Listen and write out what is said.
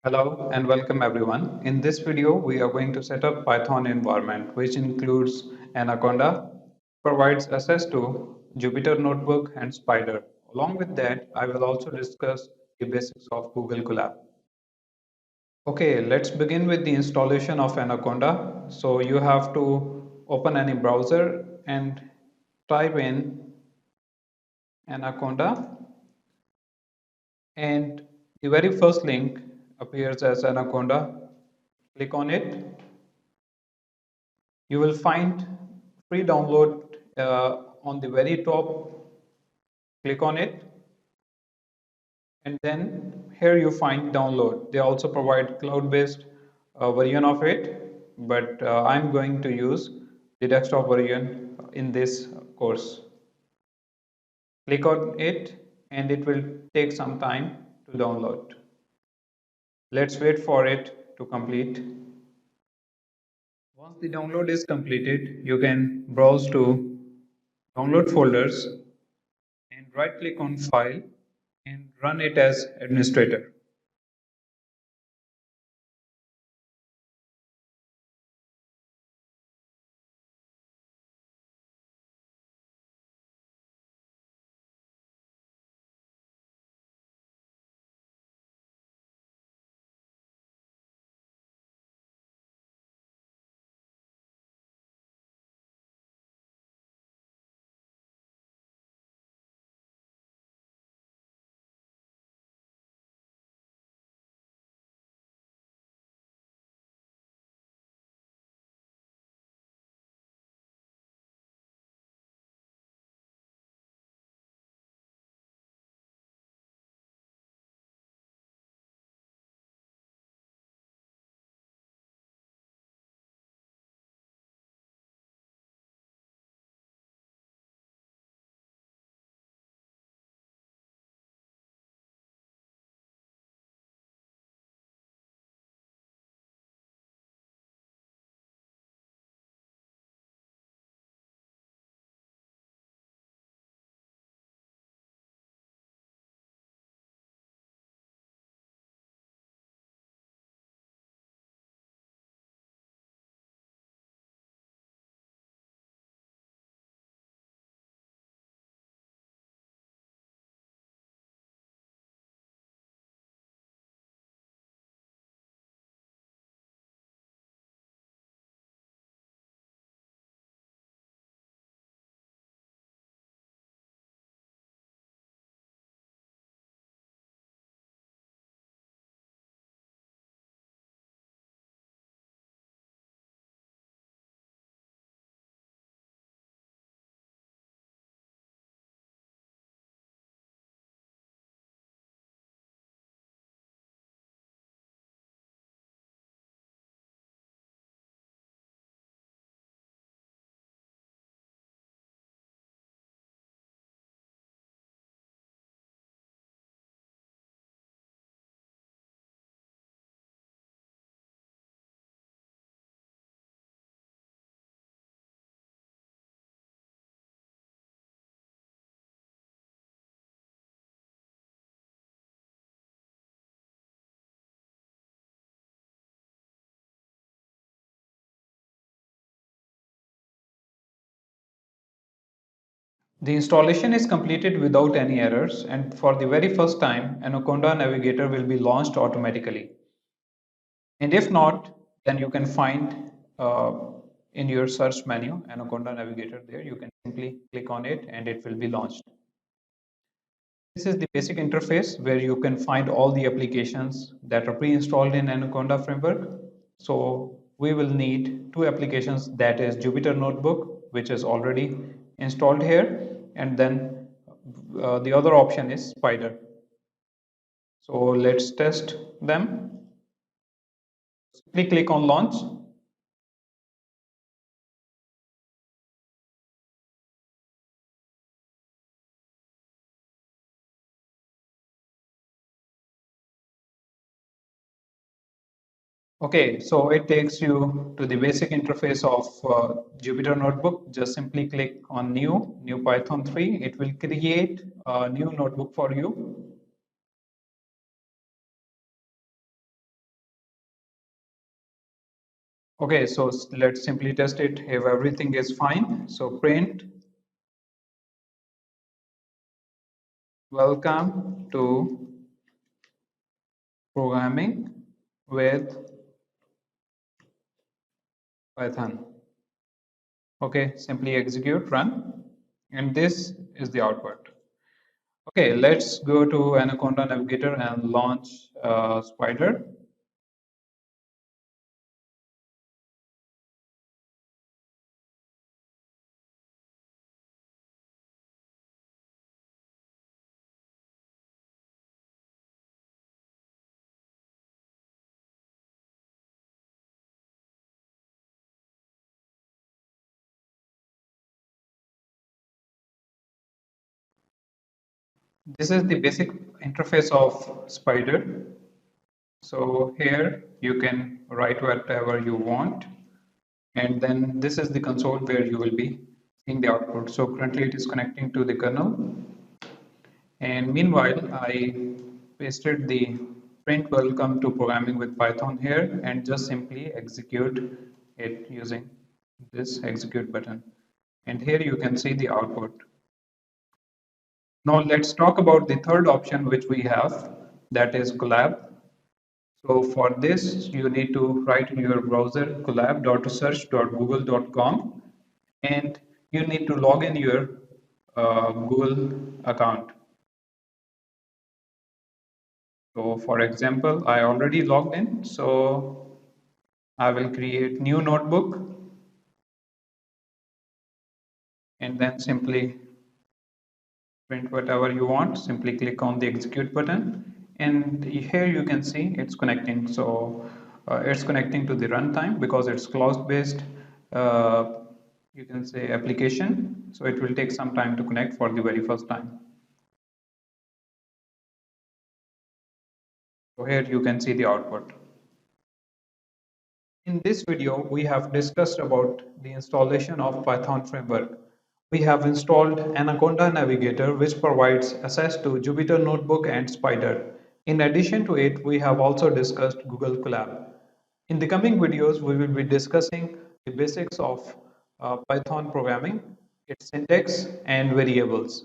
Hello and welcome everyone. In this video, we are going to set up Python environment, which includes Anaconda, provides access to Jupyter Notebook and Spider. Along with that, I will also discuss the basics of Google Colab. Okay, let's begin with the installation of Anaconda. So you have to open any browser and type in Anaconda, and the very first link appears as Anaconda. Click on it. You will find free download on the very top. Click on it, and then here you find download. They also provide cloud-based version of it, but I'm going to use the desktop version in this course. Click on it, and it will take some time to download. Let's wait for it to complete. Once the download is completed, you can browse to download folders and right click on file and run it as administrator. The installation is completed without any errors, and for the very first time, Anaconda Navigator will be launched automatically. And if not, then you can find in your search menu Anaconda Navigator there. You can simply click on it and it will be launched. This is the basic interface where you can find all the applications that are pre-installed in Anaconda framework. So we will need two applications, that is Jupyter Notebook, which is already installed here, and then the other option is Spider. So let's test them. Simply click on launch. Okay, so it takes you to the basic interface of Jupyter Notebook. Just simply click on new Python 3. It will create a new notebook for you. Okay, so let's simply test it if everything is fine. So print welcome to programming with Python. Okay, simply execute, run, and this is the output. Okay, let's go to Anaconda Navigator and launch Spider. This is the basic interface of Spider. So here you can write whatever you want, and then this is the console where you will be seeing the output. So currently it is connecting to the kernel, and meanwhile I pasted the print welcome to programming with Python here and just simply execute it using this execute button. And here you can see the output. Now let's talk about the third option which we have, that is Colab. So for this, you need to write in your browser collab.search.google.com, and you need to log in your Google account. So for example, I already logged in, so I will create new notebook and then simply print whatever you want. Simply click on the execute button, and here you can see it's connecting. So it's connecting to the runtime because it's cloud based, uh, you can say, application, so it will take some time to connect for the very first time. So here you can see the output. In this video, we have discussed about the installation of Python framework. We have installed Anaconda Navigator, which provides access to Jupyter Notebook and Spider. In addition to it, we have also discussed Google Colab. In the coming videos, we will be discussing the basics of Python programming, its syntax and variables.